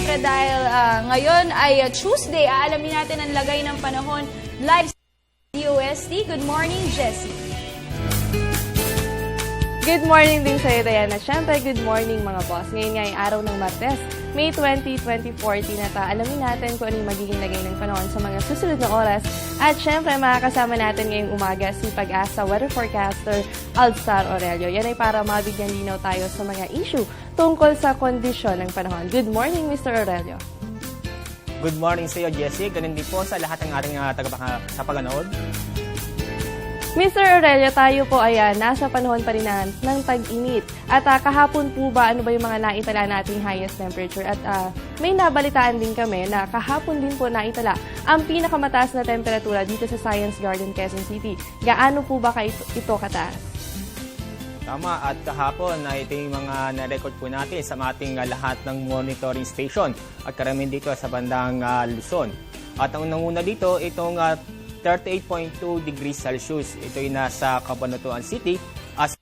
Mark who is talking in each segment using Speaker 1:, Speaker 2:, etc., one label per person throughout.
Speaker 1: syempre dahil ngayon ay Tuesday, aalamin natin ang lagay ng panahon live sa DOST. Good morning, Jessie.
Speaker 2: Good morning din sa'yo, Diana. Siyempre, good morning mga boss. Ngayon nga ay araw ng Martes, May 20, 2014 na alamin natin kung ano yung magiging lagay ng panahon sa mga susunod na oras. At siyempre, makakasama natin ngayong umaga si Pag-asa weather forecaster Alstar Aurelio. Yan ay para mabigyan linaw tayo sa mga issue tungkol sa kondisyon ng panahon. Good morning, Mr. Aurelio.
Speaker 3: Good morning sa iyo, Jessie. Ganun din po sa lahat ng ating tagapaganood.
Speaker 2: Mr. Aurelio, tayo po ay nasa panahon pa rin ng tag-init. At kahapon po ba, ano ba yung mga naitala nating highest temperature? At may nabalitaan din kami na kahapon din po naitala ang pinakamataas na temperatura dito sa Science Garden, Quezon City. Gaano po ba ito kataas?
Speaker 3: Tama, at kahapon na ito yung mga na-record po natin sa ating lahat ng monitoring station at karamihan dito sa bandang Luzon. At ang nanguna dito, itong 38.2 degrees Celsius. Ito ay nasa Cabanatuan City. As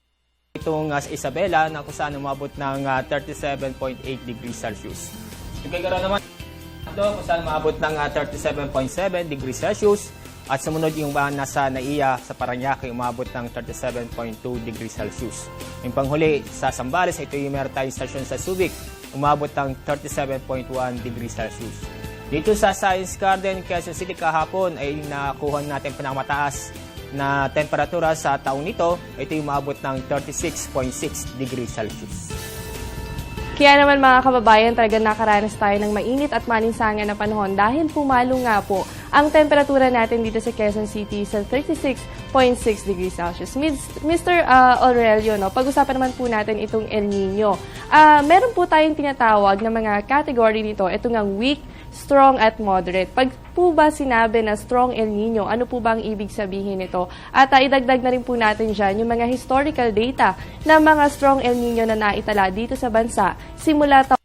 Speaker 3: itong sa Isabela na kung saan umabot ng 37.8 degrees Celsius. Yung Cagayan naman ito kung saan umabot ng 37.7 degrees Celsius. At sumunod yung nasa Naiya sa Parañaque umabot ng 37.2 degrees Celsius. Yung panghuli sa Zambales, ito yung meron tayong stasyon sa Subic, umabot ng 37.1 degrees Celsius. Dito sa Science Garden, Quezon City kahapon ay nakuha natin pinakamataas na temperatura sa taon nito. Ito yung umabot ng 36.6 degrees Celsius.
Speaker 2: Kaya naman mga kababayan, talaga nakaranas tayo ng mainit at malinsangan na panahon dahil pumalo nga po ang temperatura natin dito sa Quezon City sa 36.6 degrees Celsius. Mr. Aurelio, pag-usapan naman po natin itong El Nino. Meron po tayong tinatawag na mga category nito. Ito nga weak, strong at moderate. Pag po ba sinabi na strong El Nino, ano po ba ang ibig sabihin nito? At idagdag na rin po natin dyan yung mga historical data ng mga strong El Nino na naitala dito sa bansa simula taong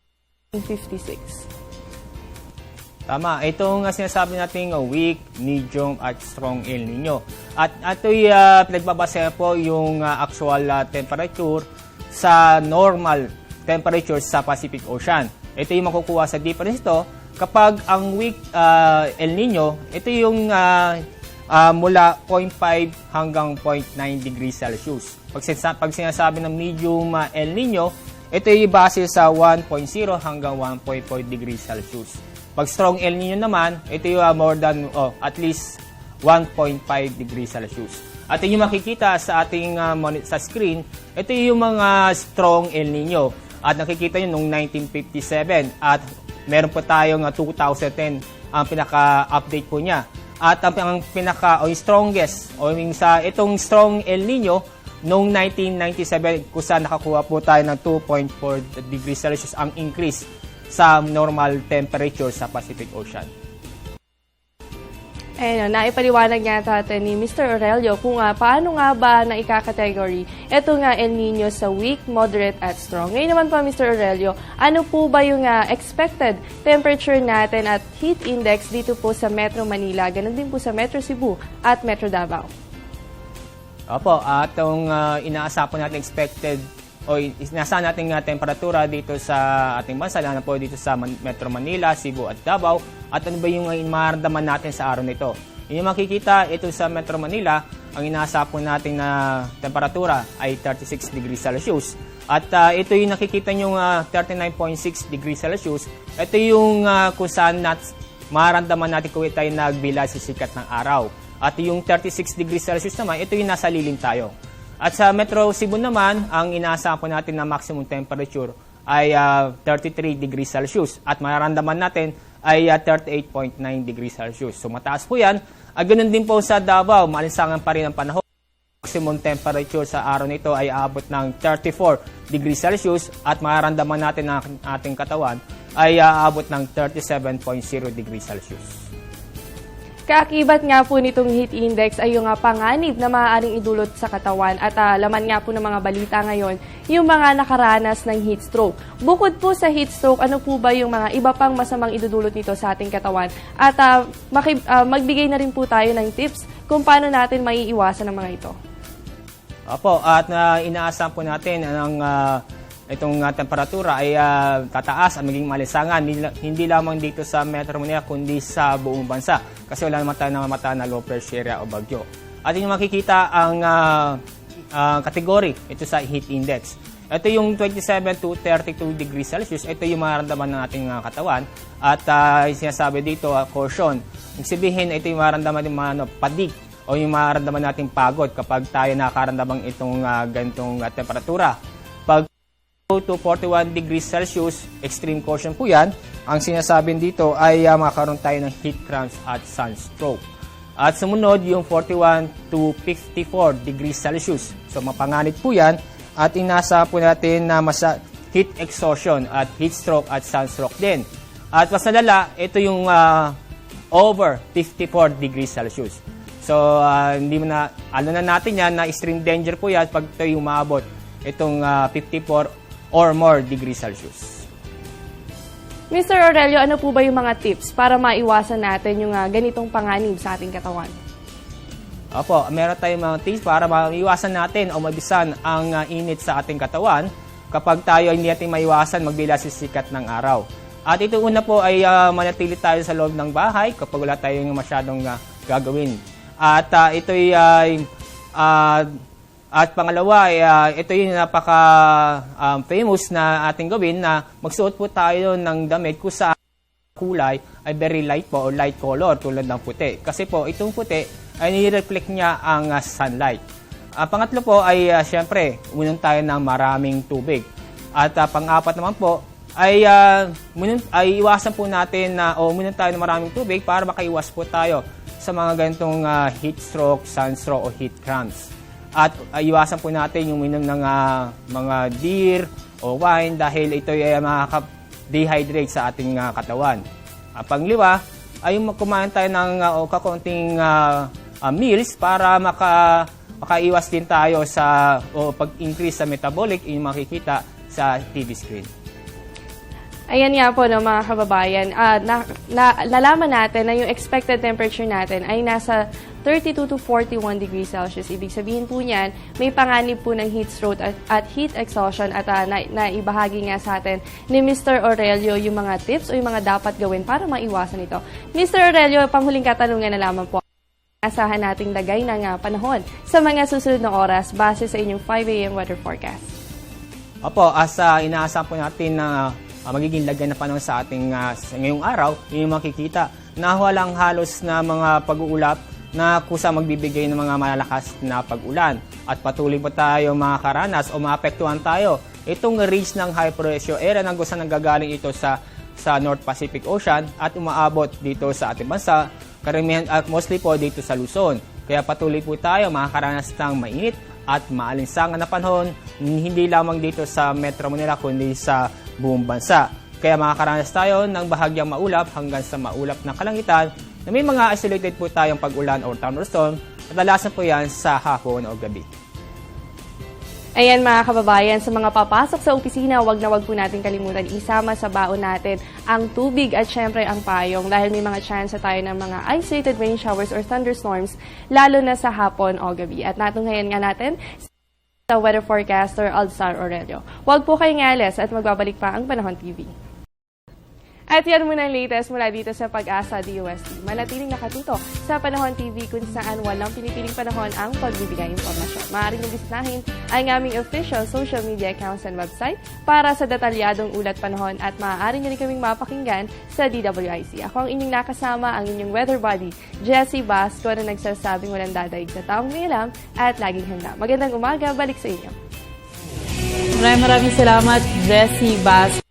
Speaker 2: 1956.
Speaker 3: Tama, itong sinasabi natin weak, medium at strong El Nino. At ito'y pinagbabase po yung actual temperature sa normal temperature sa Pacific Ocean. Ito yung makukuha sa difference ito. Kapag ang weak El Nino, ito yung mula 0.5 hanggang 0.9 degrees Celsius. Pag sinasabi ng medium El Nino, ito yung base sa 1.0 hanggang 1.4 degrees Celsius. Pag strong El Nino naman, ito yung more than at least 1.5 degrees Celsius. At yung makikita sa ating sa screen, ito yung mga strong El Nino. At nakikita nyo noong 1957 at meron po tayong 2010 ang pinaka-update po niya. At ang strongest sa itong strong El Nino noong 1997 kung saan nakakuha po tayo ng 2.4 degrees Celsius ang increase sa normal temperature sa Pacific Ocean.
Speaker 2: Naipaliwanag nga natin ni Mr. Aurelio kung paano nga ba na ika-category ito nga El Nino sa weak, moderate at strong. Ngayon naman po Mr. Aurelio, ano po ba yung expected temperature natin at heat index dito po sa Metro Manila, ganun din po sa Metro Cebu at Metro Davao?
Speaker 3: Opo, atong inaasahan po natin expected o inaasahan natin temperatura dito sa ating bansa, lalo po dito sa Metro Manila, Cebu at Davao. At ano ba yung mararamdaman natin sa araw nito? Yung makikita, ito sa Metro Manila, ang inaasahan po natin na temperatura ay 36 degrees Celsius. At ito yung nakikita nyo 39.6 degrees Celsius. Ito yung kung saan mararamdaman natin kung tayo nagbila sa sikat ng araw. At yung 36 degrees Celsius naman, ito yung nasa lilim tayo. At sa Metro Cebu naman, ang inaasahan po natin na maximum temperature ay 33 degrees Celsius. At mararamdaman natin ay 38.9 degrees Celsius. So mataas po yan. At ganun din po sa Davao, malinsangan pa rin ang panahon. Maximum temperature sa araw nito ay aabot ng 34 degrees Celsius. At mararamdaman natin ang ating katawan ay aabot ng 37.0 degrees Celsius.
Speaker 2: Kaakibat nga po nitong heat index ay yung panganib na maaaring idulot sa katawan at laman nga po ng mga balita ngayon yung mga nakaranas ng heat stroke. Bukod po sa heat stroke, ano po ba yung mga iba pang masamang idudulot nito sa ating katawan? At magbigay na rin po tayo ng tips kung paano natin maiiwasan ang mga ito.
Speaker 3: Opo, at inaasahan po natin ang itong temperatura ay tataas at maging malisangan, hindi lamang dito sa Metro Manila kundi sa buong bansa kasi wala naman tayo namamata na low pressure area o bagyo. At yung makikita ang category ito sa heat index. Ito yung 27 to 32 degrees Celsius. Ito yung mararamdaman ng ating katawan. At sinasabi dito, caution. Ibig sabihin, ito yung mararamdaman ng mga padig o yung mararamdaman nating pagod kapag tayo nakaramdaman itong ganitong temperatura. Pag to 41 degrees Celsius, extreme caution po yan. Ang sinasabi dito ay makakaroon tayo ng heat cramps at sunstroke. At sumunod yung 41 to 54 degrees Celsius. So mapanganib po yan. At inasa po natin na heat exhaustion at heat stroke at sunstroke din. At mas nalala, ito yung over 54 degrees Celsius. So hindi mo na, alam na natin yan na extreme danger po yan pag ito yung umabot itong 54 or more degrees Celsius.
Speaker 2: Mr. Aurelio, ano po ba yung mga tips para maiwasan natin yung ganitong panganib sa ating katawan?
Speaker 3: Opo, meron tayong mga tips para maiwasan natin o mabisan ang init sa ating katawan kapag tayo hindi natin maiwasan magbila sa sikat ng araw. At ito una po ay manatili tayo sa loob ng bahay kapag wala tayong masyadong gagawin. At ito'y at pangalawa, ito yung napaka-famous na ating gawin na magsuot po tayo ng damit kung sa kulay ay very light po o light color tulad ng puti. Kasi po itong puti ay nire-reflect niya ang sunlight. Pangatlo po ay syempre, uminom tayo ng maraming tubig. At pang-apat naman po ay iwasan po natin na uminom tayo ng maraming tubig para makaiwas po tayo sa mga ganitong heat stroke, sunstroke o heat cramps. At iwasan po natin yung uminom ng mga beer o wine dahil ito ay makaka-dehydrate sa ating katawan. Pangliwa ay yung kumain tayo ng kakunting meals para makaiwas din tayo sa pag-increase sa metabolic yung makikita sa TV screen.
Speaker 2: Ayan nga po, no, mga kababayan, nalaman natin na yung expected temperature natin ay nasa 32 to 41 degrees Celsius. Ibig sabihin po niyan, may panganib po ng heat stroke at heat exhaustion at naibahagi nga sa atin ni Mr. Aurelio yung mga tips o yung mga dapat gawin para maiwasan ito. Mr. Aurelio, panghuling katanungan na lamang po. Asahan nating lagay ng panahon sa mga susunod na oras base sa inyong 5 a.m. weather forecast.
Speaker 3: Opo, inaasahan po natin na magiging lagay na panahon sa ating ngayong araw, yung makikita na walang halos na mga pag-uulap na kusa magbibigay ng mga malalakas na pag-ulan. At patuloy po tayo makakaranas o maapektuhan tayo itong ridge ng high pressure area na gusto nanggagaling ito sa North Pacific Ocean at umaabot dito sa ating bansa, karamihan at mostly po dito sa Luzon. Kaya patuloy po tayo makakaranas ng mainit at maalinsangan na panahon, hindi lamang dito sa Metro Manila kundi sa buong bansa. Kaya makakaranas tayo ng bahagyang maulap hanggang sa maulap na kalangitan na may mga isolated po tayong pag-ulan or thunderstorm at dalasan po yan sa hapon o gabi.
Speaker 2: Ayan mga kababayan, sa mga papasok sa opisina, wag po natin kalimutan isama sa baon natin ang tubig at syempre ang payong dahil may mga chance tayo ng mga isolated rain showers or thunderstorms lalo na sa hapon o gabi. At natunghayan nga natin sa weather forecaster Alzar Aurelio. Wag po kayong alis at magbabalik pa ang Panahon TV. At yan muna ang latest mula dito sa Pag-asa DOST. Manatiling nakatuto sa Panahon TV kung saan walang pinipiling panahon ang pagbibigay impormasyon. Maaaring nyo bisitahin ang aming official social media accounts and website para sa detalyadong ulat panahon at maaari nyo rin kaming mapakinggan sa DWIC. Ako ang inyong nakasama, ang inyong weather buddy, Jessie Basco na nagsasabing walang dadaig sa taong may alam at laging handa. Magandang umaga, balik sa inyo.
Speaker 4: Maraming salamat, Jessie Basco.